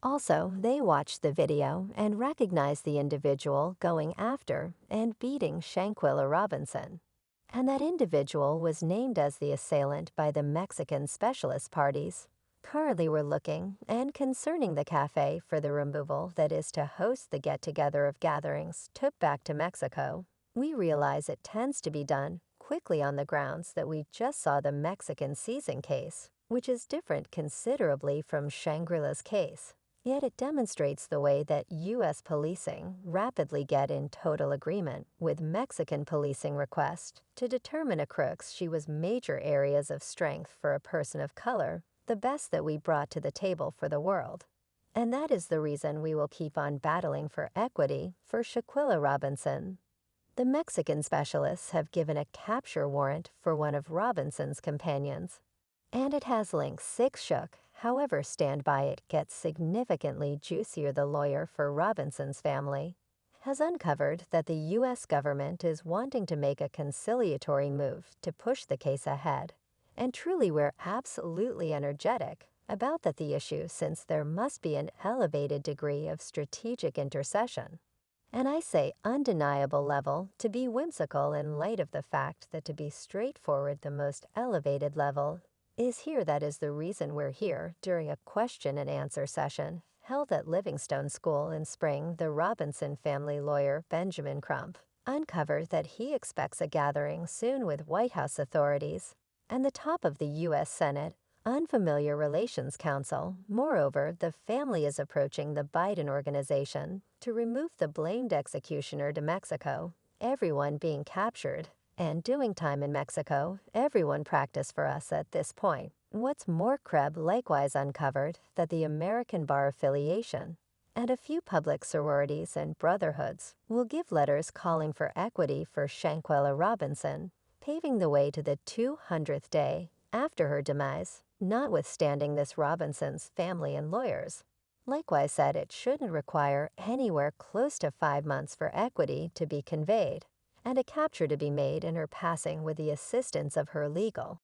Also, they watched the video and recognized the individual going after and beating Shanquella Robinson. And that individual was named as the assailant by the Mexican specialist parties. Currently, we're looking and concerning the cafe for the removal that is to host the get-together of gatherings took back to Mexico. We realize it tends to be done quickly on the grounds that we just saw the Mexican seizing case, which is different considerably from Shangri-La's case. Yet it demonstrates the way that U.S. policing rapidly get in total agreement with Mexican policing request to determine a crooks she was major areas of strength for a person of color, the best that we brought to the table for the world. And that is the reason we will keep on battling for equity for Shaquilla Robinson. The Mexican specialists have given a capture warrant for one of Robinson's companions, and it has links 6 shook. However, stand by it gets significantly juicier. The lawyer for Robinson's family has uncovered that the U.S. government is wanting to make a conciliatory move to push the case ahead. And truly we're absolutely energetic about the issue, since there must be an elevated degree of strategic intercession. And I say undeniable level to be whimsical in light of the fact that to be straightforward the most elevated level is here. That is the reason we're here during a question and answer session held at Livingstone School in spring. The Robinson family lawyer Benjamin Crump uncovered that he expects a gathering soon with White House authorities and the top of the U.S. Senate Unfamiliar Relations Council. Moreover, the family is approaching the Biden organization to remove the blamed executioner to Mexico, everyone being captured and doing time in Mexico. Everyone practice for us at this point. What's more, Kreb likewise uncovered that the American Bar Affiliation and a few public sororities and brotherhoods will give letters calling for equity for Shanquella Robinson, paving the way to the 200th day after her demise. Notwithstanding this, Robinson's family and lawyers likewise said it shouldn't require anywhere close to 5 months for equity to be conveyed and a capture to be made in her passing with the assistance of her legal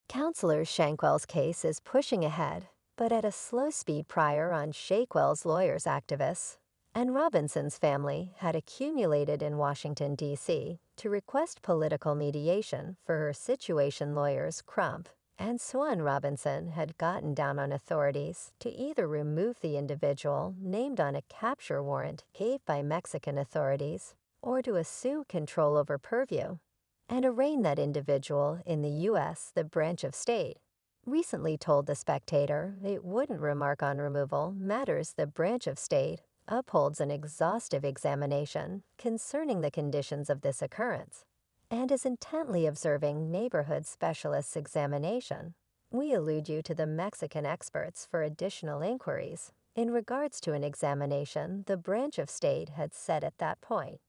counselor. Shanquella's case is pushing ahead, but at a slow speed. Prior on Shanquella's lawyers, activists, and Robinson's family had accumulated in Washington, D.C. to request political mediation for her situation. Lawyers Crump and Swan Robinson had gotten down on authorities to either remove the individual named on a capture warrant gave by Mexican authorities or to assume control over purview and arraign that individual in the U.S. The branch of state recently told The Spectator it wouldn't remark on removal matters. The branch of state upholds an exhaustive examination concerning the conditions of this occurrence and is intently observing neighborhood specialists' examination. We allude you to the Mexican experts for additional inquiries in regards to an examination the branch of state had said at that point.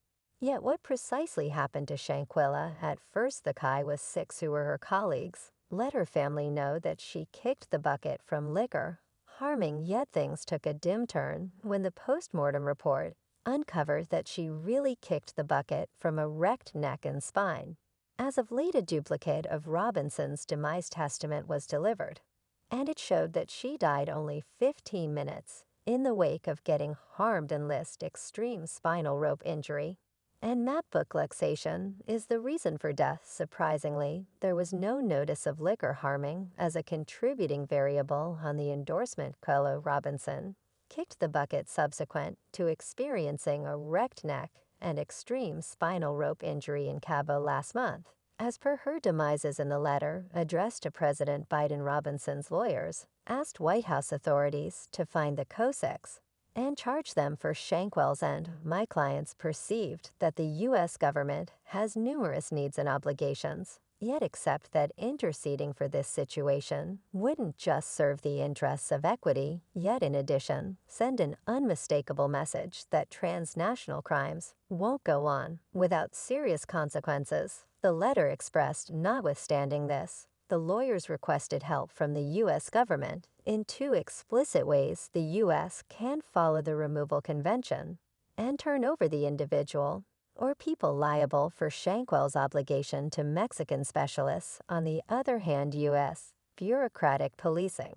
Yet what precisely happened to Shanquella? At first the Kai was 6 who were her colleagues let her family know that she kicked the bucket from liquor harming, yet things took a dim turn when the post-mortem report uncovered that she really kicked the bucket from a wrecked neck and spine. As of late, a duplicate of Robinson's demise testament was delivered, and it showed that she died only 15 minutes in the wake of getting harmed and list extreme spinal rope injury. And MapBook luxation is the reason for death. Surprisingly, there was no notice of liquor harming as a contributing variable on the endorsement. Colo Robinson kicked the bucket subsequent to experiencing a wrecked neck and extreme spinal rope injury in Cabo last month. As per her demises in the letter addressed to President Biden, Robinson's lawyers asked White House authorities to find the Cosec's and charge them for Shanquella's end. My clients perceived that the U.S. government has numerous needs and obligations, yet accept that interceding for this situation wouldn't just serve the interests of equity, yet in addition, send an unmistakable message that transnational crimes won't go on without serious consequences. The letter expressed, notwithstanding this, the lawyers requested help from the U.S. government in 2 explicit ways. The U.S. can follow the removal convention and turn over the individual or people liable for Shanquella's obligation to Mexican specialists. On the other hand, U.S. bureaucratic policing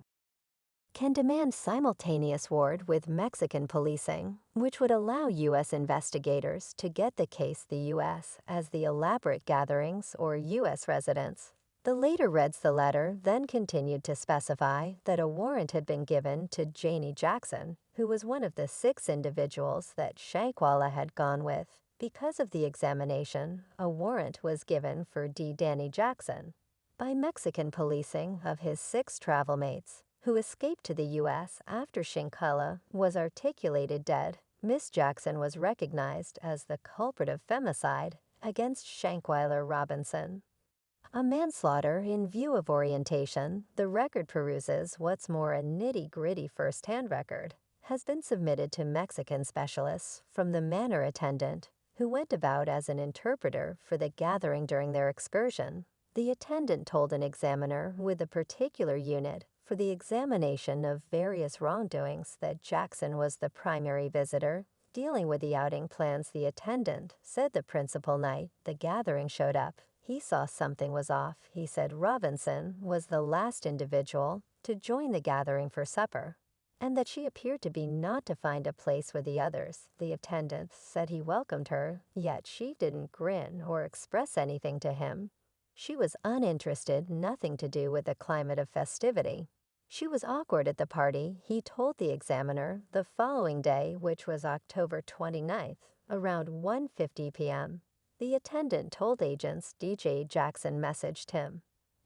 can demand simultaneous ward with Mexican policing, which would allow U.S. investigators to get the case the U.S. as the elaborate gatherings or U.S. residents. The later reads the letter then continued to specify that a warrant had been given to Janie Jackson, who was one of the 6 individuals that Shanquella had gone with. Because of the examination, a warrant was given for Danny Jackson by Mexican policing of his 6 travel mates, who escaped to the U.S. after Shanquella was articulated dead. Miss Jackson was recognized as the culprit of femicide against Shanquella Robinson. A manslaughter in view of orientation, the record peruses what's more a nitty-gritty first-hand record, has been submitted to Mexican specialists from the manor attendant, who went about as an interpreter for the gathering during their excursion. The attendant told an examiner with a particular unit for the examination of various wrongdoings that Jackson was the primary visitor. Dealing with the outing plans, the attendant said the principal night the gathering showed up, he saw something was off. He said Robinson was the last individual to join the gathering for supper, and that she appeared to be not to find a place with the others. The attendant said he welcomed her, yet she didn't grin or express anything to him. She was uninterested, nothing to do with the climate of festivity. She was awkward at the party, he told the examiner the following day, which was October 29th, around 1:50 p.m. The attendant told agents DJ Jackson messaged him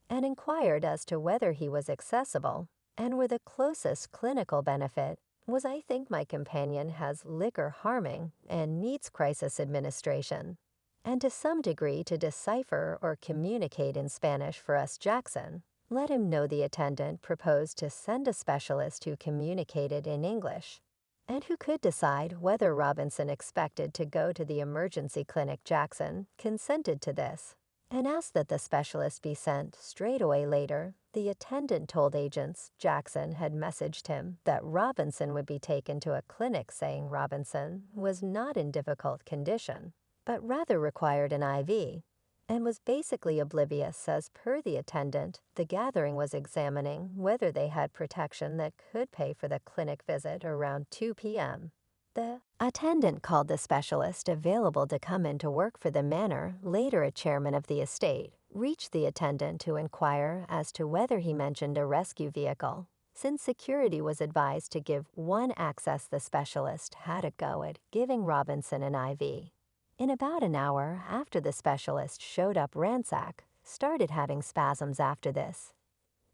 and inquired as to whether he was accessible and where the closest clinical benefit was. I think my companion has liquor harming and needs crisis administration, and to some degree to decipher or communicate in Spanish for us. Jackson let him know the attendant proposed to send a specialist who communicated in English and who could decide whether Robinson expected to go to the emergency clinic. Jackson consented to this and asked that the specialist be sent straight away. Later, the attendant told agents Jackson had messaged him that Robinson would be taken to a clinic, saying Robinson was not in difficult condition, but rather required an IV, and was basically oblivious. As per the attendant, the gathering was examining whether they had protection that could pay for the clinic visit around 2 p.m. The attendant called the specialist available to come in to work for the manor. Later, a chairman of the estate reached the attendant to inquire as to whether he mentioned a rescue vehicle, since security was advised to give one access. The specialist had a go at giving Robinson an IV. In about an hour after the specialist showed up, Ransack started having spasms. After this,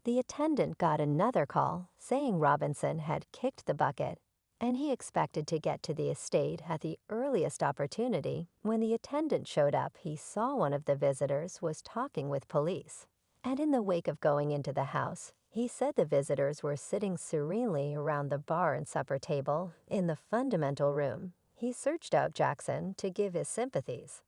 the attendant got another call saying Robinson had kicked the bucket, and he expected to get to the estate at the earliest opportunity. When the attendant showed up, he saw one of the visitors was talking with police, and in the wake of going into the house, he said the visitors were sitting serenely around the bar and supper table in the fundamental room. He searched out Jackson to give his sympathies,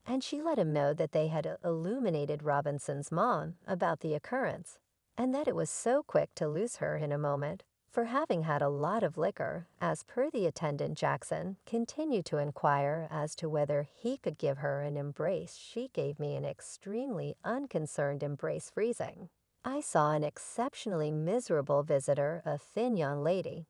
and she let him know that they had illuminated Robinson's mom about the occurrence, and that it was so quick to lose her in a moment for having had a lot of liquor. As per the attendant, Jackson continued to inquire as to whether he could give her an embrace. She gave me an extremely unconcerned embrace, freezing. I saw an exceptionally miserable visitor, a thin young lady,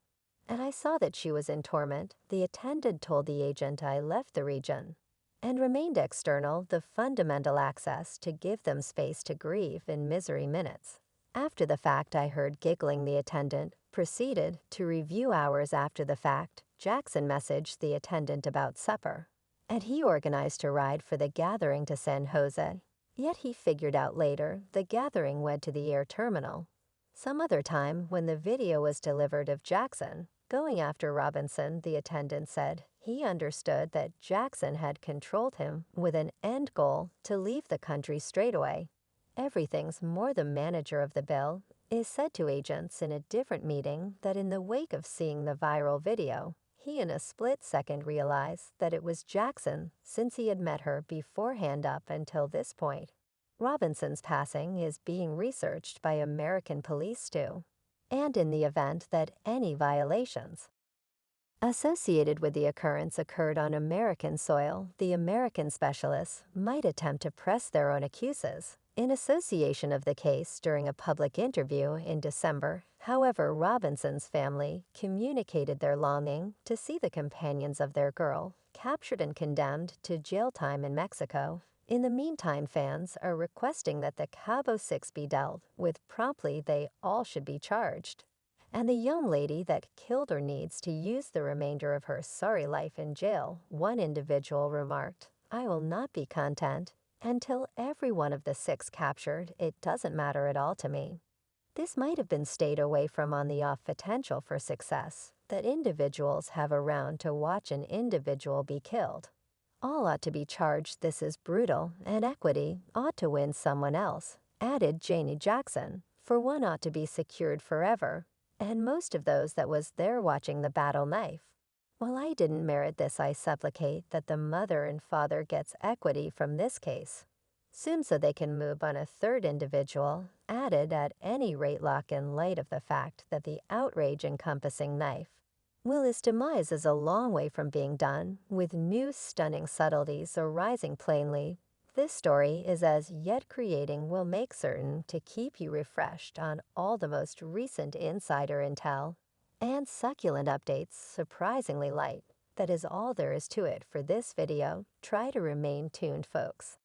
and I saw that she was in torment. The attendant told the agent I left the region and remained external, the fundamental access to give them space to grieve in misery minutes. After the fact, I heard giggling. The attendant proceeded to review hours after the fact. Jackson messaged the attendant about supper, and he organized a ride for the gathering to San Jose. Yet he figured out later the gathering went to the air terminal. Some other time, when the video was delivered of Jackson going after Robinson, the attendant said he understood that Jackson had controlled him with an end goal to leave the country straight away. Everything's more. The manager of the bill is said to agents in a different meeting that in the wake of seeing the viral video, he in a split second realized that it was Jackson, since he had met her beforehand. Up until this point, Robinson's passing is being researched by American police too, and in the event that any violations associated with the occurrence occurred on American soil, the American specialists might attempt to press their own accuses In association of the case during a public interview in December, however, Robinson's family communicated their longing to see the companions of their girl captured and condemned to jail time in Mexico. In the meantime, fans are requesting that the Cabo 6 be dealt with promptly. They all should be charged. And the young lady that killed her needs to use the remainder of her sorry life in jail, one individual remarked, "I will not be content until every one of the 6 captured. It doesn't matter at all to me." This might have been stayed away from on the off potential for success that individuals have around to watch an individual be killed. All ought to be charged. This is brutal, and equity ought to win someone else, added Janie Jackson, for one ought to be secured forever, and most of those that was there watching the battle knife. While I didn't merit this, I supplicate that the mother and father gets equity from this case, soon so they can move on a third individual, added at any rate Locke in light of the fact that the outrage encompassing knife. His demise is a long way from being done, with new stunning subtleties arising plainly. This story is as yet creating will make certain to keep you refreshed on all the most recent insider intel and succulent updates, surprisingly light. That is all there is to it for this video. Try to remain tuned, folks.